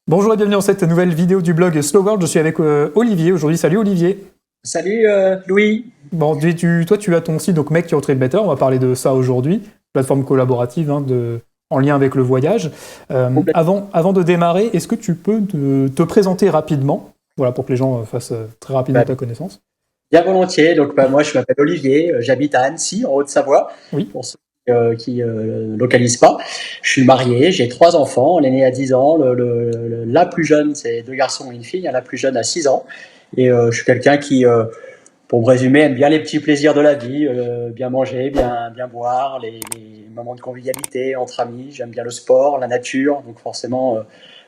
Bonjour et bienvenue dans cette nouvelle vidéo du blog Slow World. Je suis avec Olivier aujourd'hui. Salut Olivier. Salut Louis. Bon, toi tu as ton site donc Make Your Trip Better. On va parler de ça aujourd'hui, plateforme collaborative en lien avec le voyage. Avant de démarrer, est-ce que tu peux te présenter rapidement, voilà, pour que les gens fassent très rapidement ta connaissance? Bien volontiers. Donc moi je m'appelle Olivier, j'habite à Annecy en Haute-Savoie. Oui. Pour ceux qui localisent pas. Je suis marié, j'ai 3 enfants. L'aîné a 10 ans, la plus jeune c'est 2 garçons et une fille. La plus jeune a 6 ans. Et je suis quelqu'un qui, pour me résumer, aime bien les petits plaisirs de la vie, bien manger, bien boire, les moments de convivialité entre amis. J'aime bien le sport, la nature, donc forcément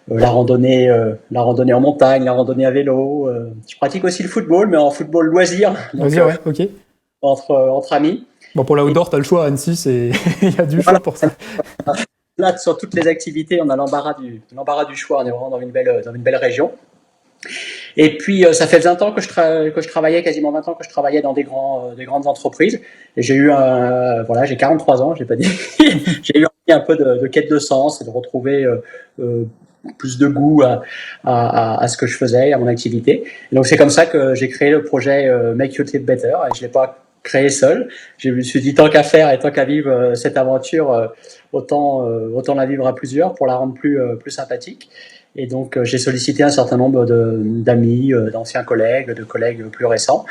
la randonnée en montagne, la randonnée à vélo. Je pratique aussi le football, mais en football loisir, donc, Vas-y, ouais, ok. entre amis. Bon, pour l'outdoor, t'as le choix à Annecy, il y a du choix pour ça. Là, sur toutes les activités, on a l'embarras du choix. On est vraiment dans une belle région. Et puis, ça fait 20 ans que je travaillais, quasiment 20 ans que je travaillais dans des grandes entreprises. Et j'ai 43 ans, je l'ai pas dit. J'ai eu un peu de quête de sens et de retrouver plus de goût à ce que je faisais, à mon activité. Et donc, c'est comme ça que j'ai créé le projet Make Your Trip Better. Et je l'ai pas créé seul. Je me suis dit, tant qu'à faire et tant qu'à vivre cette aventure, autant la vivre à plusieurs pour la rendre plus sympathique. Et donc, j'ai sollicité un certain nombre d'amis, d'anciens collègues, de collègues plus récents.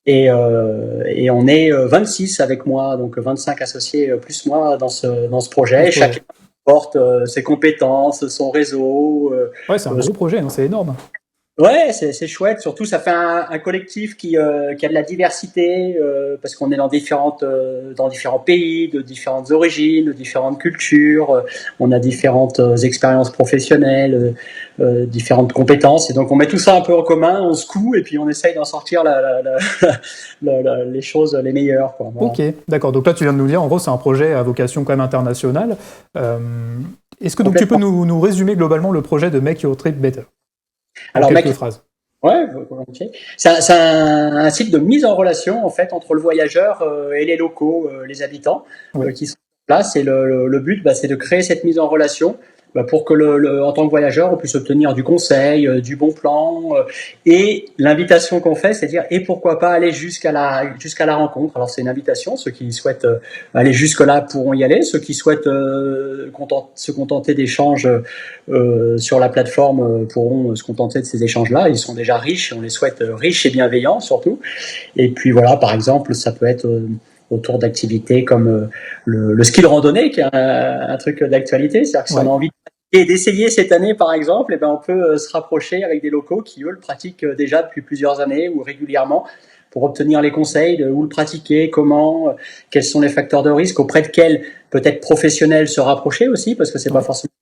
Et on est 26 avec moi, donc 25 associés plus moi dans ce projet. Chacun porte ses compétences, son réseau. Ouais, c'est un gros projet, hein, c'est énorme. Ouais, c'est chouette. Surtout, ça fait un collectif qui a de la diversité parce qu'on est dans différents pays, de différentes origines, de différentes cultures. On a différentes expériences professionnelles, différentes compétences. Et donc, on met tout ça un peu en commun, on se coud et puis on essaye d'en sortir les choses les meilleures, quoi. Voilà. Ok, d'accord. Donc là, tu viens de nous dire, en gros, c'est un projet à vocation quand même internationale. Est-ce que donc tu peux nous résumer globalement le projet de Make Your Trip Better? Alors, quelques phrases. Ouais, volontiers. C'est un site de mise en relation en fait entre le voyageur et les locaux, les habitants qui sont là. C'est le but, c'est de créer cette mise en relation pour que en tant que voyageur, on puisse obtenir du conseil, du bon plan et l'invitation qu'on fait, c'est-à-dire et pourquoi pas aller jusqu'à la rencontre. Alors c'est une invitation. Ceux qui souhaitent aller jusque là pourront y aller. Ceux qui souhaitent se contenter d'échanges sur la plateforme pourront se contenter de ces échanges-là. Ils sont déjà riches et on les souhaite riches et bienveillants surtout. Et puis voilà, par exemple, ça peut être autour d'activités comme le ski de randonnée, qui est un truc d'actualité. C'est-à-dire que si on a envie d'essayer cette année, par exemple, et on peut se rapprocher avec des locaux qui, eux, le pratiquent déjà depuis plusieurs années ou régulièrement pour obtenir les conseils de où le pratiquer, comment, quels sont les facteurs de risque, auprès de quels peut-être professionnels se rapprocher aussi, parce que c'est pas forcément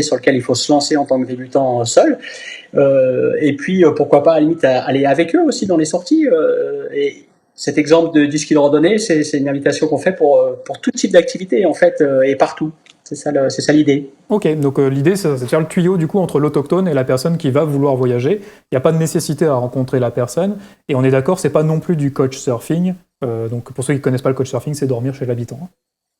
sur lequel il faut se lancer en tant que débutant seul. Et puis, pourquoi pas, à la limite, aller avec eux aussi dans les sorties. Et cet exemple du ski de randonnée, c'est une invitation qu'on fait pour tout type d'activité, en fait, et partout. C'est ça l'idée. Ok, donc l'idée, c'est de faire le tuyau du coup entre l'autochtone et la personne qui va vouloir voyager. Il n'y a pas de nécessité à rencontrer la personne. Et on est d'accord, c'est pas non plus du couchsurfing. Donc pour ceux qui ne connaissent pas le couchsurfing, c'est dormir chez l'habitant.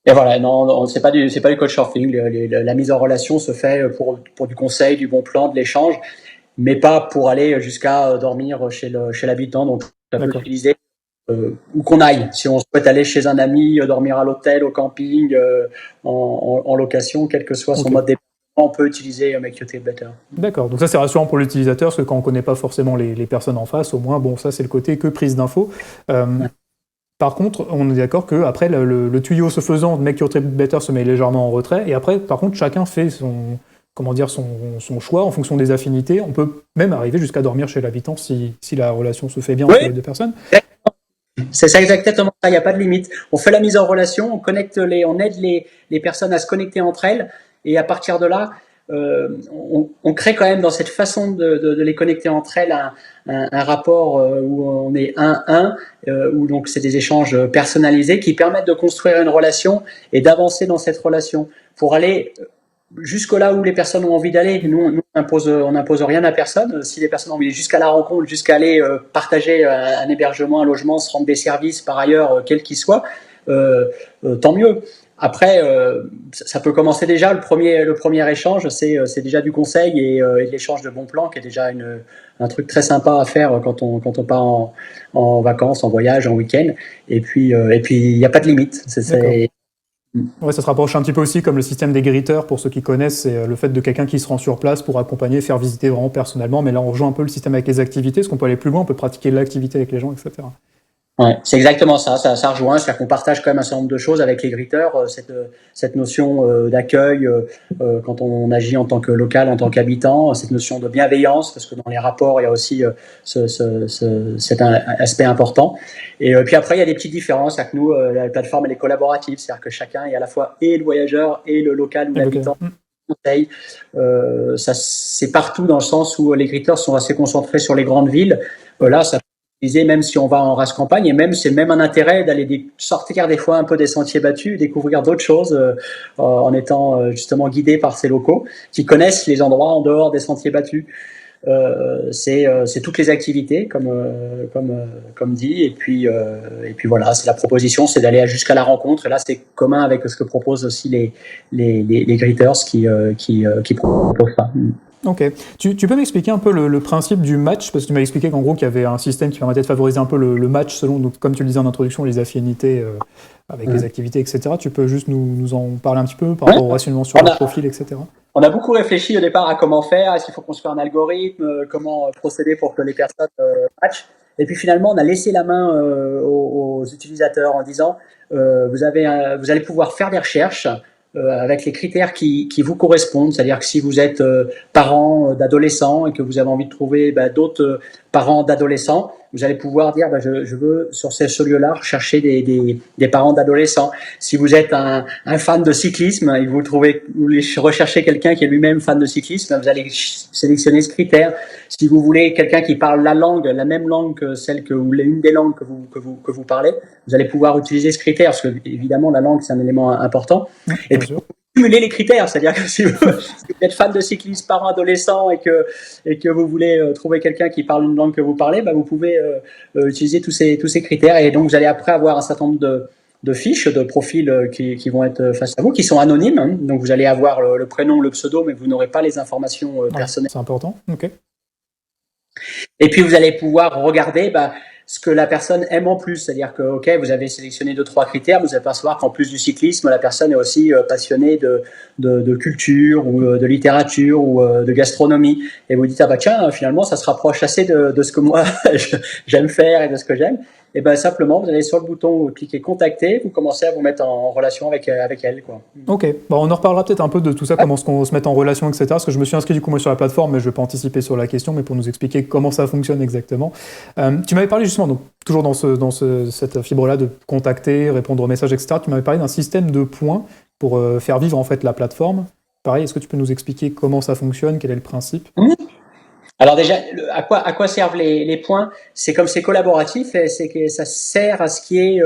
Et voilà, non, c'est pas du couchsurfing. La mise en relation se fait pour du conseil, du bon plan, de l'échange, mais pas pour aller jusqu'à dormir chez l'habitant. Donc, ça peut l'utiliser où qu'on aille. Si on souhaite aller chez un ami, dormir à l'hôtel, au camping, en location, quel que soit son mode de déplacement, on peut utiliser Make Your Trip Better. D'accord, donc ça c'est rassurant pour l'utilisateur, parce que quand on ne connaît pas forcément les personnes en face, au moins, bon, ça c'est le côté que prise d'infos. Par contre, on est d'accord qu'après, le tuyau se faisant, Make Your Trip Better se met légèrement en retrait, et après, par contre, chacun fait son choix en fonction des affinités. On peut même arriver jusqu'à dormir chez l'habitant si la relation se fait bien entre les deux personnes. C'est ça exactement ça, il n'y a pas de limite. On fait la mise en relation, on aide les personnes à se connecter entre elles, et à partir de là, on crée quand même dans cette façon de les connecter entre elles un rapport où on est où donc c'est des échanges personnalisés qui permettent de construire une relation et d'avancer dans cette relation pour aller jusque là où les personnes ont envie d'aller. Nous on impose rien à personne. Si les personnes ont envie d'aller jusqu'à la rencontre, jusqu'à aller partager un hébergement, un logement, se rendre des services par ailleurs, quels qu'ils soient, tant mieux. Après, ça peut commencer déjà. Le premier échange, c'est déjà du conseil et de l'échange de bons plans, qui est déjà un truc très sympa à faire quand on part en vacances, en voyage, en week-end. Et puis il n'y a pas de limite. Ouais, ça se rapproche un petit peu aussi comme le système des griteurs, pour ceux qui connaissent, c'est le fait de quelqu'un qui se rend sur place pour accompagner, faire visiter vraiment personnellement. Mais là, on rejoint un peu le système avec les activités, parce qu'on peut aller plus loin, on peut pratiquer l'activité avec les gens, etc. Ouais, c'est exactement ça. Ça rejoint, c'est-à-dire qu'on partage quand même un certain nombre de choses avec les griteurs. Cette notion d'accueil quand on agit en tant que local, en tant qu'habitant, cette notion de bienveillance, parce que dans les rapports, il y a aussi cet aspect important. Et puis après, il y a des petites différences. C'est-à-dire que nous, la plateforme, elle est collaborative, c'est-à-dire que chacun est à la fois et le voyageur et le local ou l'habitant. Conseil. Ça, c'est partout dans le sens où les griteurs sont assez concentrés sur les grandes villes. Là, ça même si on va en race campagne, et même c'est même un intérêt d'aller sortir des fois un peu des sentiers battus, découvrir d'autres choses en étant justement guidé par ces locaux qui connaissent les endroits en dehors des sentiers battus. C'est toutes les activités comme dit, et puis voilà, c'est la proposition, c'est d'aller jusqu'à la rencontre, et là c'est commun avec ce que proposent aussi les Gritters qui proposent ça. Ok. Tu peux m'expliquer un peu le principe du match, parce que tu m'as expliqué qu'en gros qu'il y avait un système qui permettait de favoriser un peu le match selon, donc, comme tu le disais en introduction, les affinités avec les activités, etc. Tu peux juste nous en parler un petit peu par rapport au rationnement sur le profil, etc. On a beaucoup réfléchi au départ à comment faire, est-ce qu'il faut construire un algorithme, comment procéder pour que les personnes matchent. Et puis finalement, on a laissé la main aux utilisateurs en disant vous allez pouvoir faire des recherches avec les critères qui vous correspondent. C'est-à-dire que si vous êtes parent d'adolescents et que vous avez envie de trouver d'autres parents d'adolescents, vous allez pouvoir dire je veux sur ce lieu-là rechercher des parents d'adolescents. Si vous êtes un fan de cyclisme et que vous recherchez quelqu'un qui est lui-même fan de cyclisme, vous allez sélectionner ce critère. Si vous voulez quelqu'un qui parle la même langue que celle ou une des langues que vous parlez, vous allez pouvoir utiliser ce critère, parce que évidemment la langue c'est un élément important. Et puis cumuler les critères, c'est-à-dire que si vous êtes fan de cyclisme, parent adolescent, et que vous voulez trouver quelqu'un qui parle une langue que vous parlez, vous pouvez utiliser tous ces critères, et donc vous allez après avoir un certain nombre de fiches, de profils qui vont être face à vous, qui sont anonymes, hein. Donc vous allez avoir le prénom, le pseudo, mais vous n'aurez pas les informations personnelles. C'est important. Ok. Et puis vous allez pouvoir regarder ce que la personne aime en plus, c'est-à-dire que vous avez sélectionné 2-3 critères, vous allez percevoir qu'en plus du cyclisme, la personne est aussi passionnée de culture ou de littérature ou de gastronomie, et vous dites tiens, finalement ça se rapproche assez de ce que moi j'aime faire et de ce que j'aime. Et simplement vous allez sur le bouton, vous cliquez contacter, vous commencez à vous mettre en relation avec elle, quoi. Ok, on en reparlera peut-être un peu de tout ça, comment on se met en relation, etc. Parce que je me suis inscrit du coup moi sur la plateforme, mais je ne vais pas anticiper sur la question, mais pour nous expliquer comment ça fonctionne exactement. Tu m'avais parlé justement, donc toujours dans cette fibre-là de contacter, répondre aux messages, etc. Tu m'avais parlé d'un système de points pour faire vivre en fait la plateforme. Pareil, est-ce que tu peux nous expliquer comment ça fonctionne, quel est le principe ? Alors déjà, à quoi servent les points ? C'est comme c'est collaboratif, c'est que ça sert à ce qui est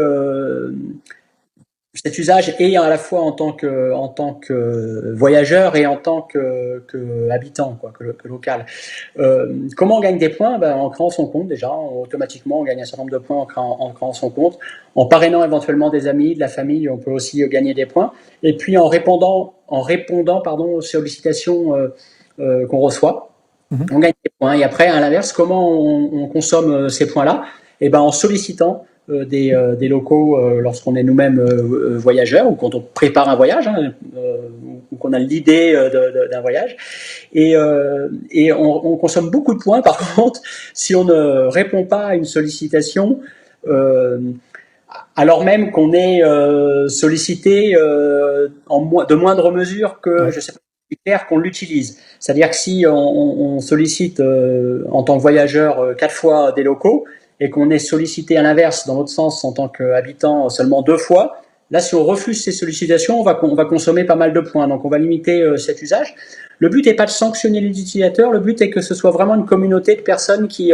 cet usage, et à la fois en tant que voyageur et en tant que habitant, que local. Comment on gagne des points ? En créant son compte déjà, automatiquement on gagne un certain nombre de points en créant son compte. En parrainant éventuellement des amis, de la famille, on peut aussi gagner des points. Et puis en répondant aux sollicitations qu'on reçoit. On gagne des points. Et après, à l'inverse, comment on consomme ces points-là ? En sollicitant des locaux lorsqu'on est nous-mêmes voyageurs, ou quand on prépare un voyage, ou qu'on a l'idée d'un voyage. Et on consomme beaucoup de points. Par contre, si on ne répond pas à une sollicitation, alors même qu'on est sollicité de moindre mesure que, je sais pas, clair qu'on l'utilise. C'est-à-dire que si on sollicite en tant que voyageur 4 fois des locaux, et qu'on est sollicité à l'inverse, dans l'autre sens, en tant qu'habitant seulement 2 fois, là, si on refuse ces sollicitations, on va consommer pas mal de points. Donc, on va limiter cet usage. Le but n'est pas de sanctionner les utilisateurs, le but est que ce soit vraiment une communauté de personnes qui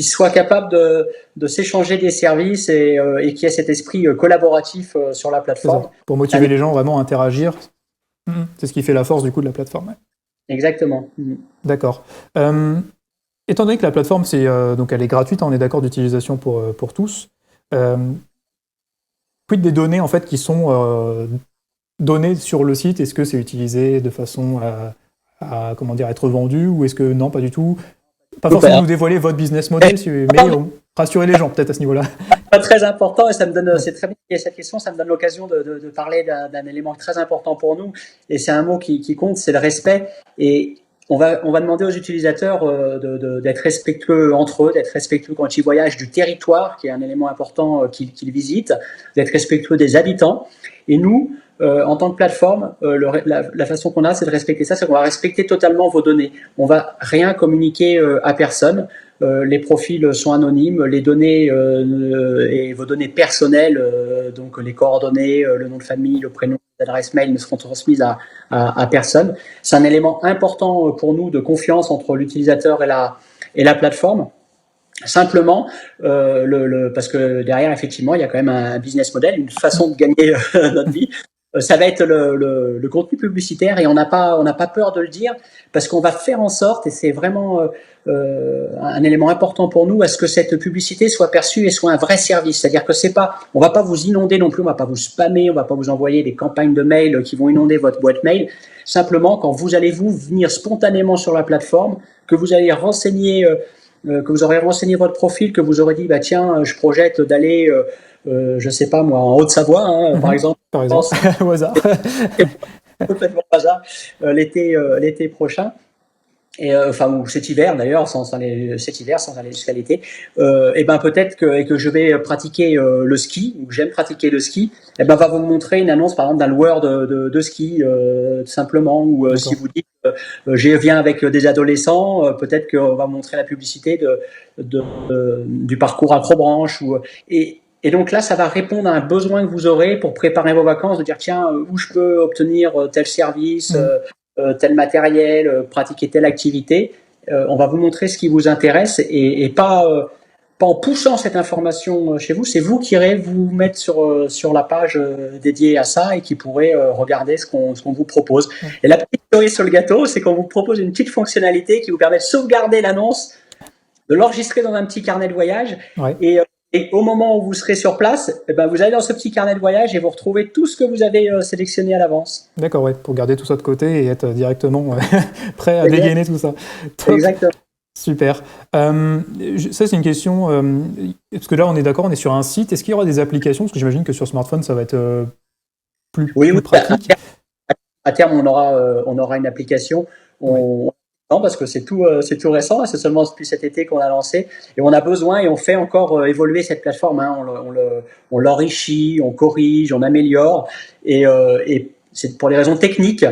soient capables de s'échanger des services et qui ait cet esprit collaboratif sur la plateforme. Pour motiver les gens vraiment à interagir. C'est ce qui fait la force du coup de la plateforme. Exactement. D'accord. Étant donné que la plateforme, donc elle est gratuite, on est d'accord, d'utilisation pour tous. Quid des données en fait qui sont données sur le site, est-ce que c'est utilisé de façon à comment dire, être vendu, ou est-ce que non, pas du tout? Pas forcément nous dévoiler votre business model, mais rassurer les gens peut-être à ce niveau-là. Très important, et ça me donne, c'est très bien qu'il y ait cette question, ça me donne l'occasion de parler d'un élément très important pour nous, et c'est un mot qui compte, c'est le respect. Et on va demander aux utilisateurs d'être respectueux entre eux, d'être respectueux quand ils voyagent du territoire, qui est un élément important qu'ils visitent, d'être respectueux des habitants. Et nous, en tant que plateforme, la façon qu'on a, c'est de respecter ça, c'est qu'on va respecter totalement vos données. On va rien communiquer à personne. Les profils sont anonymes, les données et vos données personnelles, donc les coordonnées, le nom de famille, le prénom, l'adresse mail ne seront transmises à personne. C'est un élément important pour nous de confiance entre l'utilisateur et la plateforme. Simplement, parce que derrière, effectivement, il y a quand même un business model, une façon de gagner notre vie. Ça va être le contenu publicitaire, et on n'a pas peur de le dire, parce qu'on va faire en sorte, et c'est vraiment un élément important pour nous, à ce que cette publicité soit perçue et soit un vrai service. C'est-à-dire que on va pas vous inonder non plus, on va pas vous spammer, on va pas vous envoyer des campagnes de mails qui vont inonder votre boîte mail. Simplement, quand vous allez venir spontanément sur la plateforme, que vous allez que vous aurez renseigné votre profil, que vous aurez dit, bah tiens, je projette d'aller, je sais pas moi, en Haute-Savoie, par exemple. Par exemple, au hasard. Complètement au hasard, l'été prochain. Et ou cet hiver d'ailleurs, sans aller jusqu'à l'été, et ben peut-être que je vais pratiquer le ski, ou que j'aime pratiquer le ski, et ben va vous montrer une annonce par exemple d'un loueur de ski simplement, ou si vous dites je viens avec des adolescents, peut-être qu'on va montrer la publicité du parcours Acrobranche, et donc là, ça va répondre à un besoin que vous aurez pour préparer vos vacances, de dire tiens, où je peux obtenir tel service, tel matériel, pratiquer telle activité. On va vous montrer ce qui vous intéresse, et pas en poussant cette information chez vous. C'est vous qui irez vous mettre sur la page dédiée à ça, et qui pourrez regarder ce qu'on vous propose. Et la petite cerise sur le gâteau, c'est qu'on vous propose une petite fonctionnalité qui vous permet de sauvegarder l'annonce, de l'enregistrer dans un petit carnet de voyage, et au moment où vous serez sur place, vous allez dans ce petit carnet de voyage et vous retrouvez tout ce que vous avez sélectionné à l'avance. D'accord, ouais, pour garder tout ça de côté et être directement prêt à dégainer tout ça. Top. Exactement. Super. Ça, c'est une question, parce que là, on est d'accord, on est sur un site. Est-ce qu'il y aura des applications? Parce que j'imagine que sur smartphone, ça va être plus pratique. À terme, on aura une application. Non, parce que c'est tout récent, c'est seulement depuis cet été qu'on a lancé, et on a besoin, et on fait encore évoluer cette plateforme, on l'enrichit, on corrige, on améliore, et c'est pour les raisons techniques,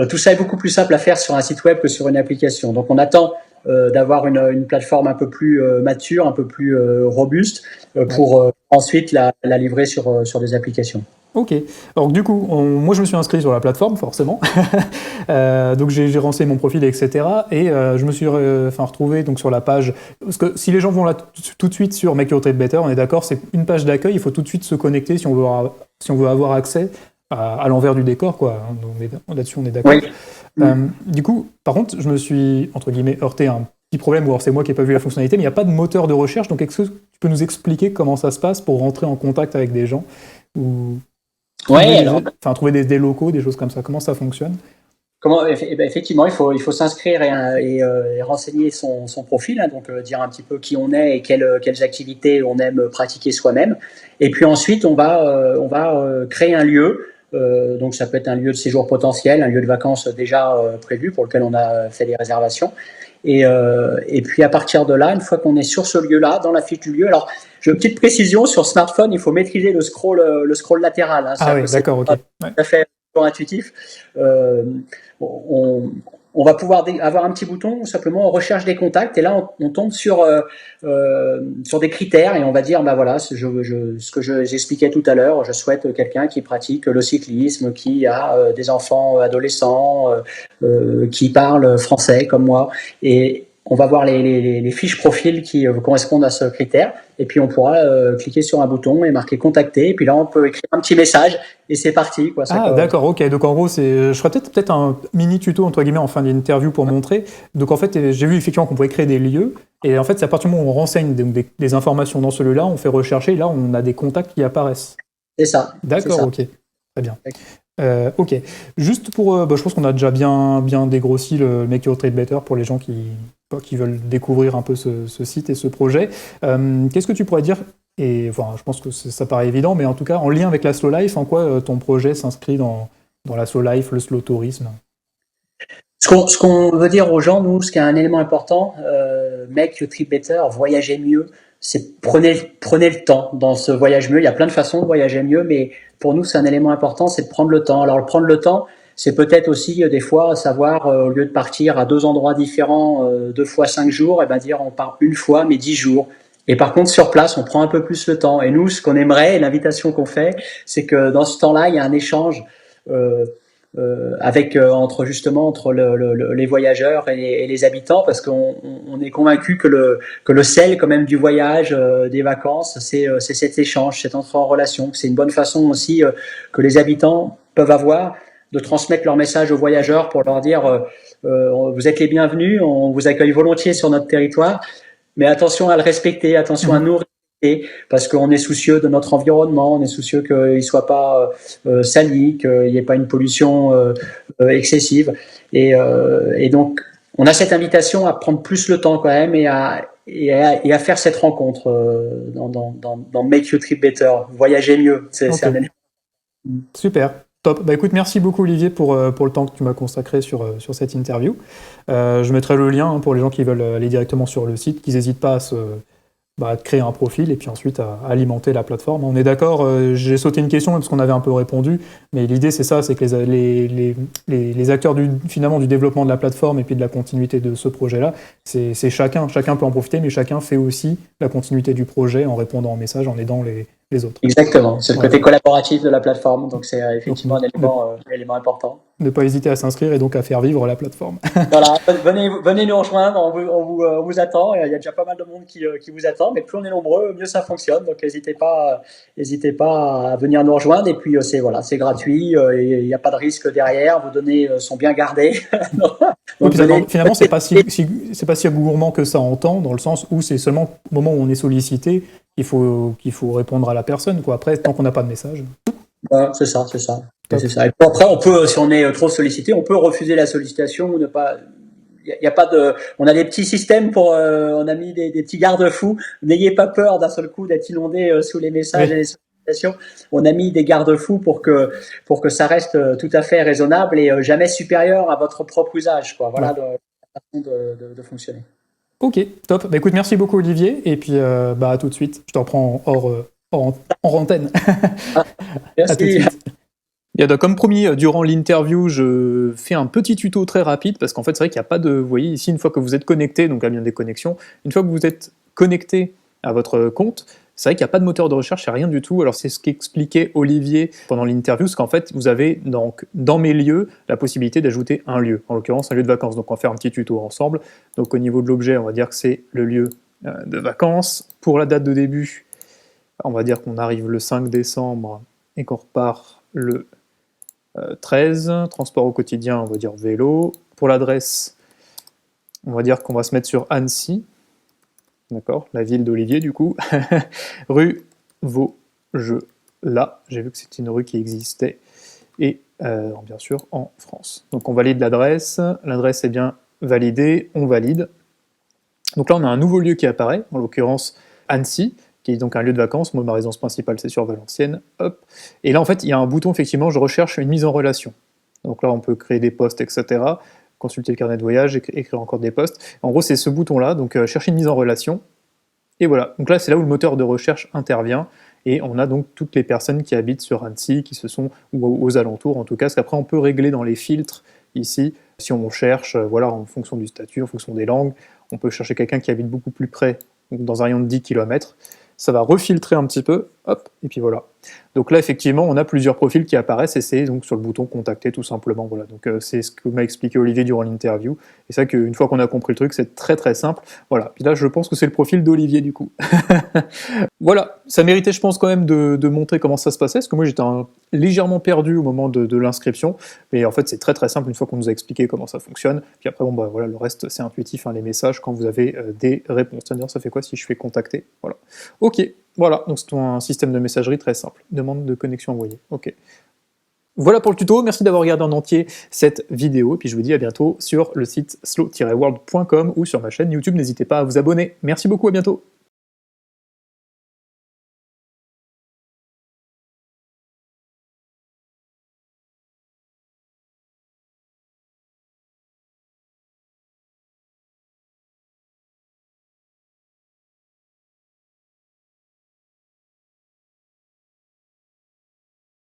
tout ça est beaucoup plus simple à faire sur un site web que sur une application. Donc on attend d'avoir une plateforme un peu plus mature, un peu plus robuste, pour ensuite la livrer sur des applications. Ok. Alors du coup, moi je me suis inscrit sur la plateforme, forcément. Donc j'ai renseigné mon profil, etc. Et je me suis retrouvé donc sur la page. Parce que si les gens vont là tout de suite sur Make Your Trip Better, on est d'accord, c'est une page d'accueil. Il faut tout de suite se connecter si on veut avoir accès à l'envers du décor, quoi. Là-dessus, on est d'accord. Oui. Du coup, par contre, je me suis entre guillemets heurté à un petit problème, ou alors c'est moi qui n'ai pas vu la fonctionnalité, mais il n'y a pas de moteur de recherche. Donc est-ce que tu peux nous expliquer comment ça se passe pour rentrer en contact avec des gens, ou trouver des locaux, des choses comme ça? Comment ça fonctionne? Effectivement, il faut s'inscrire et renseigner son profil, donc dire un petit peu qui on est et quelles activités on aime pratiquer soi-même. Et puis ensuite, on va créer un lieu. Donc ça peut être un lieu de séjour potentiel, un lieu de vacances déjà prévu pour lequel on a fait des réservations. Et puis à partir de là, une fois qu'on est sur ce lieu-là, dans la fiche du lieu, alors j'ai une petite précision, sur smartphone, il faut maîtriser le scroll latéral. Oui, d'accord, ok. Tout à fait intuitif. On va pouvoir avoir un petit bouton, simplement on recherche des contacts, et là on tombe sur des critères, et on va dire voilà, ce que j'expliquais tout à l'heure, je souhaite quelqu'un qui pratique le cyclisme, qui a des enfants adolescents, qui parle français comme moi, et on va voir les fiches profils qui correspondent à ce critère, et puis on pourra cliquer sur un bouton et marquer contacter, et puis là on peut écrire un petit message, et c'est parti, quoi. D'accord, ok. Donc en gros, je ferai peut-être un mini tuto entre guillemets en fin d'interview pour montrer. Donc en fait, j'ai vu effectivement qu'on pouvait créer des lieux, et en fait, c'est à partir du moment où on renseigne des informations dans celui-là, on fait rechercher, et là on a des contacts qui apparaissent. C'est ça. D'accord, ok. Très bien. Ok. Juste pour, je pense qu'on a déjà bien dégrossi le Make Your Trade Better pour les gens qui veulent découvrir un peu ce site et ce projet. Qu'est-ce que tu pourrais dire, et enfin, je pense que ça paraît évident, mais en tout cas, en lien avec la slow life, en quoi ton projet s'inscrit dans la slow life, le slow tourisme? Ce qu'on veut dire aux gens, nous, ce qui est un élément important, make your trip better, voyager mieux, c'est prenez le temps dans ce voyage mieux. Il y a plein de façons de voyager mieux, mais pour nous, c'est un élément important, c'est de prendre le temps. Alors, prendre le temps, c'est peut-être aussi des fois savoir, au lieu de partir à 2 endroits différents, 2 fois 5 jours, et ben dire on part une fois, mais 10 jours. Et par contre, sur place, on prend un peu plus le temps. Et nous, ce qu'on aimerait, et l'invitation qu'on fait, c'est que dans ce temps-là, il y a un échange. Euh, avec entre les voyageurs et les habitants, parce qu'on est convaincu que le sel quand même du voyage, des vacances, c'est cet échange, cette entrée en relation. C'est une bonne façon aussi que les habitants peuvent avoir de transmettre leur message aux voyageurs pour leur dire vous êtes les bienvenus, on vous accueille volontiers sur notre territoire, mais attention à le respecter, attention à nous respecter, parce qu'on est soucieux de notre environnement, on est soucieux qu'il ne soit pas sali, qu'il n'y ait pas une pollution excessive. Et donc, on a cette invitation à prendre plus le temps quand même et à faire cette rencontre dans Make Your Trip Better, voyager mieux. C'est un élément. Super. Top. Bah écoute, merci beaucoup Olivier pour le temps que tu m'as consacré sur cette interview. Je mettrai le lien pour les gens qui veulent aller directement sur le site, qu'ils n'hésitent pas à créer un profil et puis ensuite à alimenter la plateforme. On est d'accord, j'ai sauté une question parce qu'on avait un peu répondu, mais l'idée c'est ça, c'est que les acteurs finalement du développement de la plateforme et puis de la continuité de ce projet-là, c'est chacun peut en profiter, mais chacun fait aussi la continuité du projet en répondant aux messages, en aidant les autres. Exactement, c'est le côté collaboratif de la plateforme, donc c'est effectivement un élément important. Ne pas hésiter à s'inscrire et donc à faire vivre la plateforme. Voilà, venez nous rejoindre, on vous attend. Il y a déjà pas mal de monde qui vous attend, mais plus on est nombreux, mieux ça fonctionne. Donc n'hésitez pas à venir nous rejoindre. Et puis c'est gratuit, il n'y a pas de risque derrière. Vos données sont bien gardées. Donc, finalement, c'est pas si gourmand que ça en temps, dans le sens où c'est seulement au moment où on est sollicité qu'il faut répondre à la personne. Après, tant qu'on n'a pas de message. C'est ça. C'est ça. Et puis après, on peut, si on est trop sollicité, on peut refuser la sollicitation ou ne pas. Il y a pas de. On a des petits systèmes pour. On a mis des petits garde-fous. N'ayez pas peur d'un seul coup d'être inondé sous les messages et les sollicitations. On a mis des garde-fous pour que ça reste tout à fait raisonnable et jamais supérieur à votre propre usage. Voilà la façon de fonctionner. Ok, top. Bah écoute, merci beaucoup Olivier et puis à tout de suite. Je te reprends en antenne. Merci. À tout de suite. Et donc, comme promis, durant l'interview, je fais un petit tuto très rapide parce qu'en fait, c'est vrai qu'il n'y a pas de. Vous voyez ici, une fois que vous êtes connecté, donc là, bien des connexions, une fois que vous êtes connecté à votre compte, c'est vrai qu'il n'y a pas de moteur de recherche, il n'y a rien du tout. Alors, c'est ce qu'expliquait Olivier pendant l'interview, c'est qu'en fait, vous avez donc dans mes lieux la possibilité d'ajouter un lieu, en l'occurrence un lieu de vacances. Donc, on va faire un petit tuto ensemble. Donc, au niveau de l'objet, on va dire que c'est le lieu de vacances. Pour la date de début, on va dire qu'on arrive le 5 décembre et qu'on repart le 13, transport au quotidien, on va dire vélo. Pour l'adresse, on va dire qu'on va se mettre sur Annecy, d'accord, la ville d'Olivier du coup, rue Vaugelas, j'ai vu que c'était une rue qui existait, et bien sûr en France. Donc on valide l'adresse est bien validée, on valide. Donc là on a un nouveau lieu qui apparaît, en l'occurrence Annecy, qui est donc un lieu de vacances. Moi, ma résidence principale, c'est sur Valenciennes. Hop. Et là, en fait, il y a un bouton, effectivement, je recherche une mise en relation. Donc là, on peut créer des posts, etc. Consulter le carnet de voyage, écrire encore des posts. En gros, c'est ce bouton-là, donc chercher une mise en relation. Et voilà. Donc là, c'est là où le moteur de recherche intervient. Et on a donc toutes les personnes qui habitent sur Annecy, ou aux alentours, en tout cas. Parce qu'après, on peut régler dans les filtres, ici, si on cherche, en fonction du statut, en fonction des langues. On peut chercher quelqu'un qui habite beaucoup plus près, donc dans un rayon de 10 km. Ça va refiltrer un petit peu, hop, et puis voilà. Donc là, effectivement, on a plusieurs profils qui apparaissent, et c'est donc sur le bouton contacter tout simplement. Voilà. Donc c'est ce que m'a expliqué Olivier durant l'interview. Et c'est vrai qu'une fois qu'on a compris le truc, c'est très très simple. Voilà. Puis là, je pense que c'est le profil d'Olivier du coup. Voilà, ça méritait, je pense, quand même de montrer comment ça se passait, parce que moi j'étais légèrement perdu au moment de l'inscription, mais en fait c'est très très simple une fois qu'on nous a expliqué comment ça fonctionne. Puis après, le reste c'est intuitif, les messages quand vous avez des réponses. C'est-à-dire, ça fait quoi si je fais contacter? Voilà. Ok, voilà, donc c'est un système de messagerie très simple. Demande de connexion envoyée. Ok. Voilà pour le tuto, merci d'avoir regardé en entier cette vidéo, et puis je vous dis à bientôt sur le site slow-world.com ou sur ma chaîne YouTube, n'hésitez pas à vous abonner. Merci beaucoup, à bientôt.